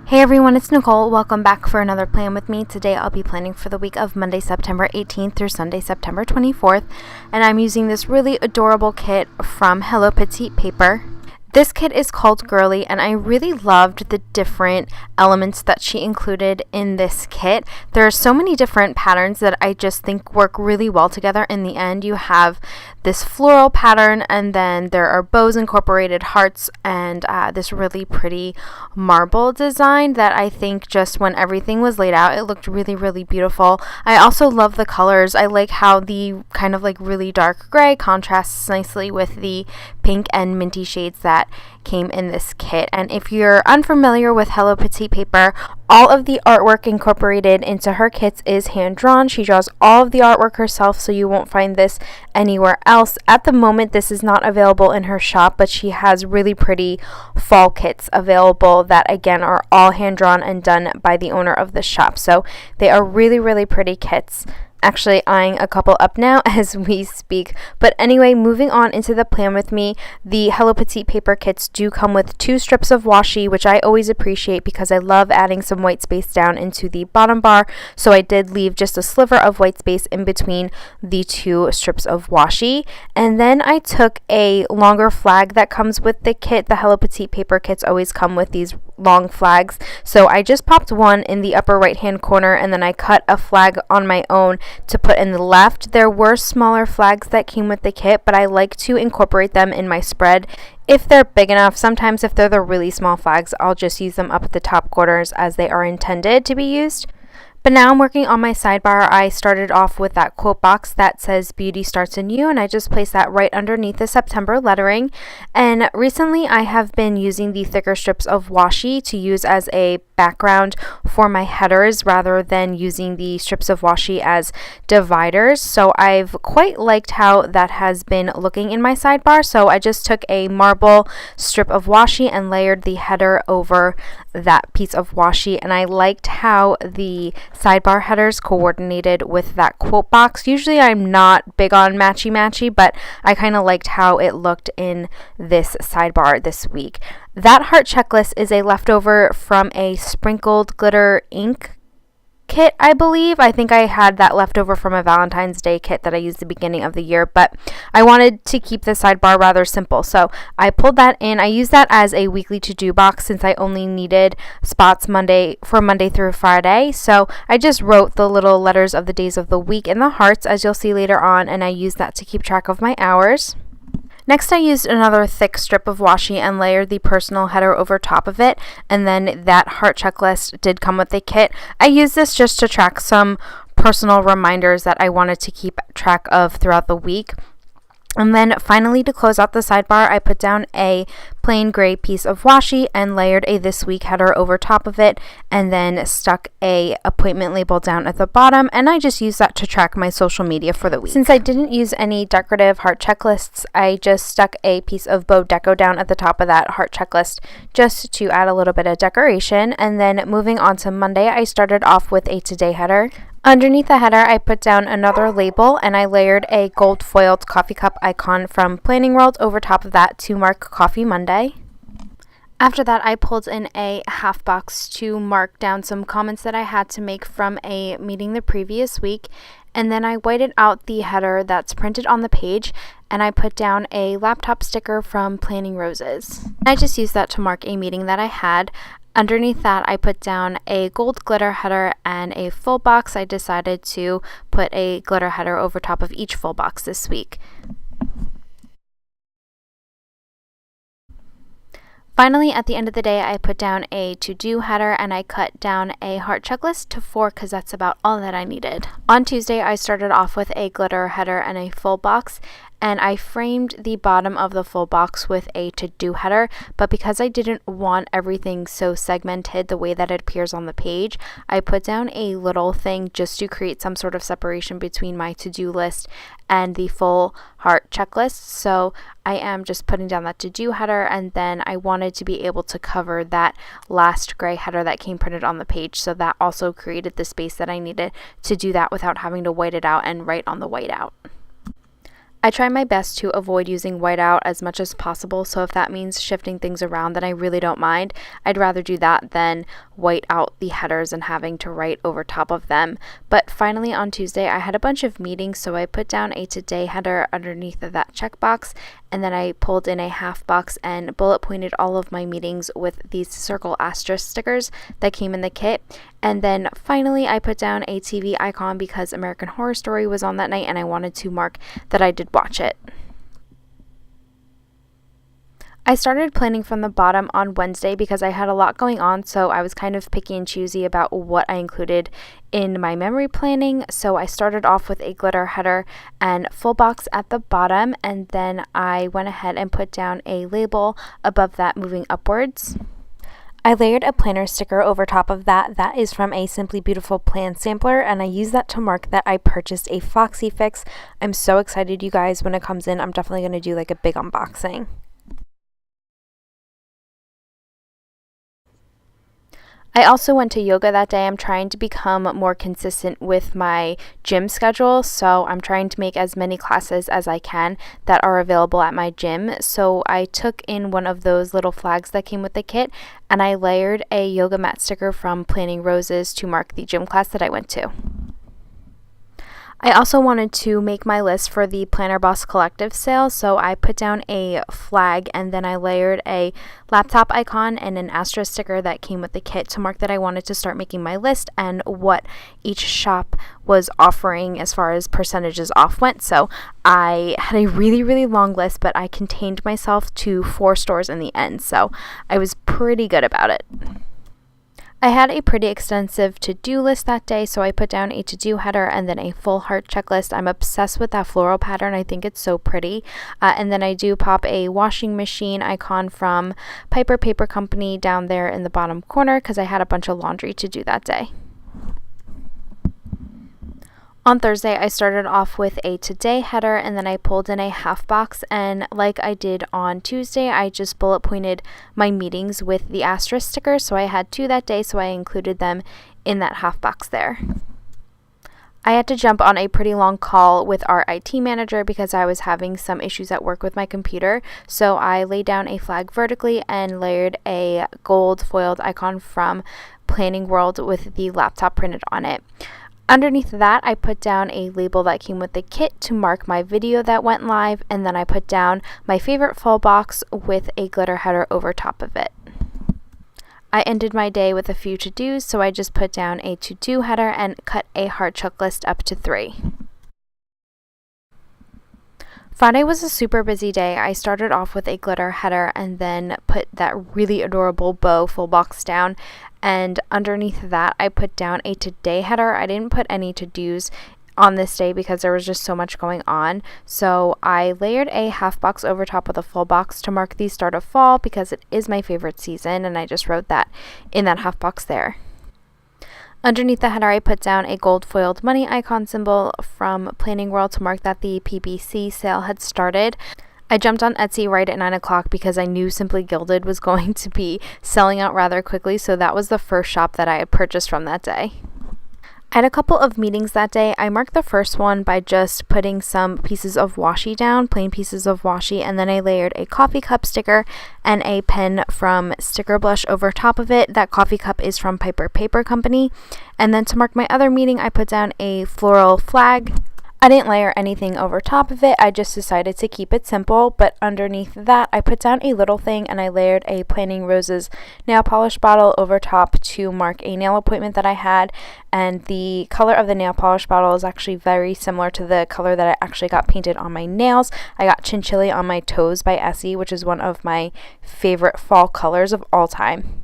Hey everyone, it's Nicole. Welcome back for another plan with me. Today I'll be planning for the week of Monday, September 18th through Sunday, September 24th. And I'm using this really adorable kit from HelloPetitePaper. This kit is called Girly, and I really loved the different elements that she included in this kit. There are so many different patterns that I just think work really well together. In the end, you have this floral pattern, and then there are bows incorporated, hearts, and this really pretty marble design that I think just when everything was laid out, it looked really, really beautiful. I also love the colors. I like how the kind of like really dark gray contrasts nicely with the pink and minty shades that came in this kit. And if you're unfamiliar with HelloPetitePaper, all of the artwork incorporated into her kits is hand drawn. She draws all of the artwork herself, so you won't find this anywhere else. At the moment, this is not available in her shop, but she has really pretty fall kits available that again are all hand drawn and done by the owner of the shop. So they are really, really pretty kits. Actually eyeing a couple up now as we speak. But anyway, moving on into the plan with me, the HelloPetitePaper kits do come with 2 strips of washi, which I always appreciate because I love adding some white space down into the bottom bar. So I did leave just a sliver of white space in between the 2 strips of washi. And then I took a longer flag that comes with the kit. The HelloPetitePaper kits always come with these long flags. So I just popped one in the upper right hand corner, and then I cut a flag on my own to put in the left. There were smaller flags that came with the kit, but I like to incorporate them in my spread if they're big enough. Sometimes if they're the really small flags, I'll just use them up at the top corners as they are intended to be used. But now I'm working on my sidebar. I started off with that quote box that says "Beauty starts in you," and I just placed that right underneath the September lettering. And recently I have been using the thicker strips of washi to use as a background for my headers rather than using the strips of washi as dividers. So I've quite liked how that has been looking in my sidebar. So I just took a marble strip of washi and layered the header over that piece of washi, and I liked how the sidebar headers coordinated with that quote box. Usually I'm not big on matchy, but I kind of liked how it looked in this sidebar this week. That heart checklist is a leftover from a sprinkled glitter ink kit, I believe. I think I had that leftover from a Valentine's Day kit that I used at the beginning of the year, but I wanted to keep the sidebar rather simple, so I pulled that in. I used that as a weekly to-do box since I only needed spots Monday through Friday, so I just wrote the little letters of the days of the week in the hearts, as you'll see later on, and I used that to keep track of my hours. Next, I used another thick strip of washi and layered the personal header over top of it, and then that heart checklist did come with the kit. I used this just to track some personal reminders that I wanted to keep track of throughout the week. And then finally, to close out the sidebar, I put down a plain gray piece of washi and layered a this week header over top of it, and then stuck a appointment label down at the bottom, and I just used that to track my social media for the week. Since I didn't use any decorative heart checklists, I just stuck a piece of bow deco down at the top of that heart checklist just to add a little bit of decoration. And then moving on to Monday, I started off with a today header. Underneath the header, I put down another label, and I layered a gold foiled coffee cup icon from PlanningWorld over top of that to mark Coffee Monday. After that, I pulled in a half box to mark down some comments that I had to make from a meeting the previous week, and then I whited out the header that's printed on the page, and I put down a laptop sticker from PlanningRoses. I just used that to mark a meeting that I had. Underneath that, I put down a gold glitter header and a full box. I decided to put a glitter header over top of each full box this week. Finally, at the end of the day, I put down a to-do header, and I cut down a heart checklist to 4 because that's about all that I needed. On Tuesday, I started off with a glitter header and a full box, and I framed the bottom of the full box with a to-do header, but because I didn't want everything so segmented the way that it appears on the page, I put down a little thing just to create some sort of separation between my to-do list and the full heart checklist. So I am just putting down that to-do header, and then I wanted to be able to cover that last gray header that came printed on the page, so that also created the space that I needed to do that without having to white it out and write on the whiteout. I try my best to avoid using whiteout as much as possible, so if that means shifting things around, then I really don't mind. I'd rather do that than white out the headers and having to write over top of them. But finally on Tuesday, I had a bunch of meetings, so I put down a today header underneath of that checkbox, and then I pulled in a half box and bullet pointed all of my meetings with these circle asterisk stickers that came in the kit. And then finally I put down a TV icon because American Horror Story was on that night and I wanted to mark that I did watch it. I started planning from the bottom on Wednesday because I had a lot going on, so I was kind of picky and choosy about what I included in my memory planning. So I started off with a glitter header and full box at the bottom, and then I went ahead and put down a label above that moving upwards. I layered a planner sticker over top of that. That is from a SimplyBeautifulPlans sampler, and I use that to mark that I purchased a Foxy Fix. I'm so excited, you guys. When it comes in, I'm definitely going to do like a big unboxing. I also went to yoga that day. I'm trying to become more consistent with my gym schedule, so I'm trying to make as many classes as I can that are available at my gym. So I took in one of those little flags that came with the kit, and I layered a yoga mat sticker from PlanningRoses to mark the gym class that I went to. I also wanted to make my list for the Planner Boss Collective sale, so I put down a flag and then I layered a laptop icon and an asterisk sticker that came with the kit to mark that I wanted to start making my list and what each shop was offering as far as percentages off went. So I had a really long list, but I contained myself to 4 stores in the end, so I was pretty good about it. I had a pretty extensive to-do list that day, so I put down a to-do header and then a full heart checklist. I'm obsessed with that floral pattern. I think it's so pretty. And then I do pop a washing machine icon from PiperPaper Company down there in the bottom corner because I had a bunch of laundry to do that day. On Thursday, I started off with a today header and then I pulled in a half box, and like I did on Tuesday, I just bullet pointed my meetings with the asterisk sticker. So I had 2 that day, so I included them in that half box there. I had to jump on a pretty long call with our IT manager because I was having some issues at work with my computer. So I laid down a flag vertically and layered a gold foiled icon from PlanningWorld with the laptop printed on it. Underneath that, I put down a label that came with the kit to mark my video that went live, and then I put down my favorite full box with a glitter header over top of it. I ended my day with a few to-dos, so I just put down a to-do header and cut a heart checklist up to 3. Friday was a super busy day. I started off with a glitter header and then put that really adorable bow full box down, and underneath that I put down a today header. I didn't put any to-dos on this day because there was just so much going on, so I layered a half box over top of the full box to mark the start of fall because it is my favorite season, and I just wrote that in that half box there. Underneath the header, I put down a gold foiled money icon symbol from PlanningWorld to mark that the PBC sale had started. I jumped on Etsy right at 9 o'clock because I knew Simply Gilded was going to be selling out rather quickly, so that was the first shop that I had purchased from that day. I had a couple of meetings that day. I marked the first one by just putting some pieces of washi down, plain pieces of washi, and then I layered a coffee cup sticker and a pen from StickerBlush over top of it. That coffee cup is from PiperPaper Company. And then to mark my other meeting, I put down a floral flag. I didn't layer anything over top of it. I just decided to keep it simple, but underneath that I put down a little thing and I layered a PlanningRoses nail polish bottle over top to mark a nail appointment that I had, and the color of the nail polish bottle is actually very similar to the color that I actually got painted on my nails. I got Chinchilli on My Toes by Essie, which is one of my favorite fall colors of all time.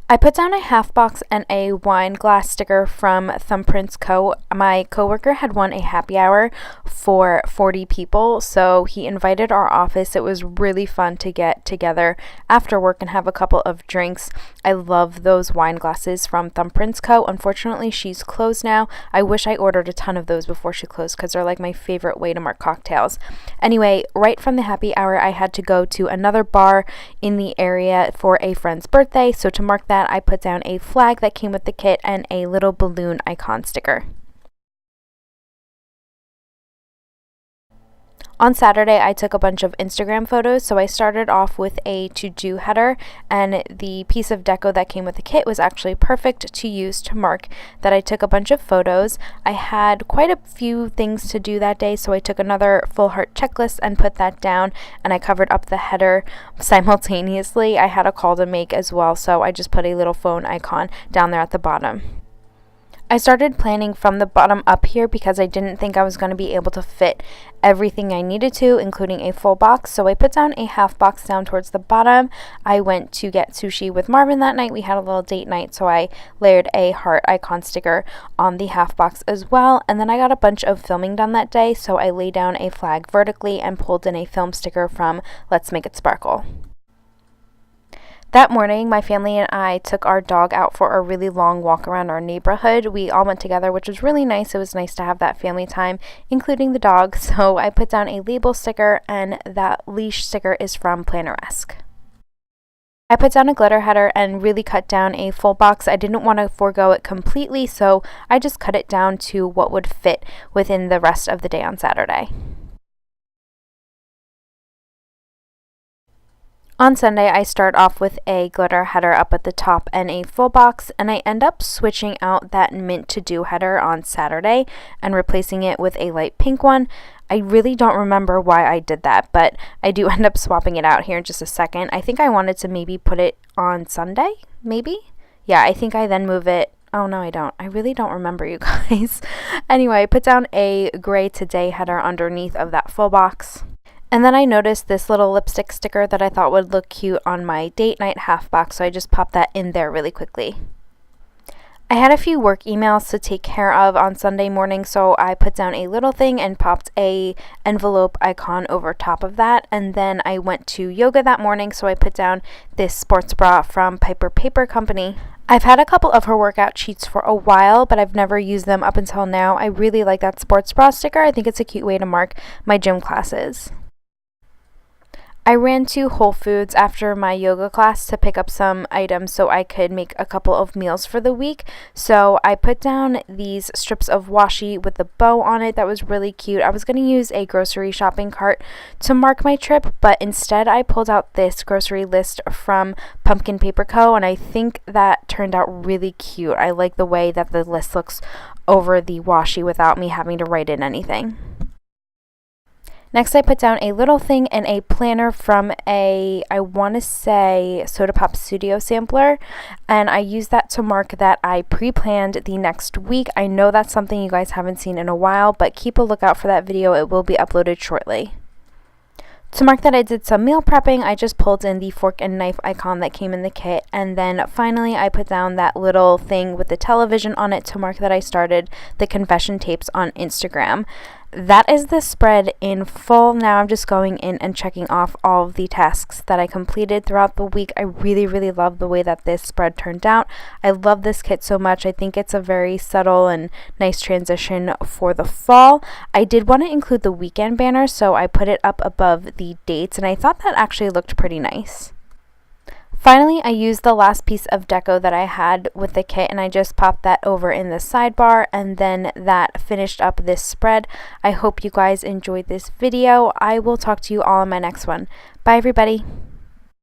I put down a half box and a wine glass sticker from ThumbPrintsCo. My coworker had won a happy hour for 40 people, so he invited our office. It was really fun to get together after work and have a couple of drinks. I love those wine glasses from ThumbPrintsCo. Unfortunately, she's closed now. I wish I ordered a ton of those before she closed because they're like my favorite way to mark cocktails. Anyway, right from the happy hour, I had to go to another bar in the area for a friend's birthday, so to mark that, I put down a flag that came with the kit and a little balloon icon sticker. On Saturday, I took a bunch of Instagram photos, so I started off with a to-do header, and the piece of deco that came with the kit was actually perfect to use to mark that I took a bunch of photos. I had quite a few things to do that day, so I took another full heart checklist and put that down, and I covered up the header simultaneously. I had a call to make as well, so I just put a little phone icon down there at the bottom. I started planning from the bottom up here because I didn't think I was going to be able to fit everything I needed to, including a full box, so I put down a half box down towards the bottom. I went to get sushi with Marvin that night. We had a little date night, so I layered a heart icon sticker on the half box as well, and then I got a bunch of filming done that day, so I laid down a flag vertically and pulled in a film sticker from Let's Make It Sparkle. That morning, my family and I took our dog out for a really long walk around our neighborhood. We all went together, which was really nice. It was nice to have that family time, including the dog. So I put down a label sticker, and that leash sticker is from PlanningRoses. I put down a glitter header and really cut down a full box. I didn't want to forego it completely, so I just cut it down to what would fit within the rest of the day on Saturday. On Sunday, I start off with a glitter header up at the top and a full box, and I end up switching out that mint to do header on Saturday and replacing it with a light pink one. I really don't remember why I did that, but I do end up swapping it out here in just a second. I think I wanted to maybe put it on Sunday, maybe? Yeah, I think I then move it. Oh, no, I don't. I really don't remember, you guys. Anyway, I put down a gray today header underneath of that full box. And then I noticed this little lipstick sticker that I thought would look cute on my date night half box, so I just popped that in there really quickly. I had a few work emails to take care of on Sunday morning, so I put down a little thing and popped a envelope icon over top of that. And then I went to yoga that morning, so I put down this sports bra from PiperPaperCo. I've had a couple of her workout sheets for a while, but I've never used them up until now. I really like that sports bra sticker. I think it's a cute way to mark my gym classes. I ran to Whole Foods after my yoga class to pick up some items so I could make a couple of meals for the week. So I put down these strips of washi with a bow on it that was really cute. I was going to use a grocery shopping cart to mark my trip, but instead I pulled out this grocery list from PumpkinPaperCo, and I think that turned out really cute. I like the way that the list looks over the washi without me having to write in anything. Next, I put down a little thing in a planner from I want to say Soda Pop Studio sampler, and I used that to mark that I pre-planned the next week. I know that's something you guys haven't seen in a while, but keep a lookout for that video. It will be uploaded shortly. To mark that I did some meal prepping, I just pulled in the fork and knife icon that came in the kit, and then finally I put down that little thing with the television on it to mark that I started the confession tapes on Instagram. That is the spread in full. Now I'm just going in and checking off all of the tasks that I completed throughout the week. I really love the way that this spread turned out. I love this kit so much. I think it's a very subtle and nice transition for the fall. I did want to include the weekend banner, so I put it up above the dates, and I thought that actually looked pretty nice. Finally, I used the last piece of deco that I had with the kit, and I just popped that over in the sidebar, and then that finished up this spread. I hope you guys enjoyed this video. I will talk to you all in my next one. Bye, everybody.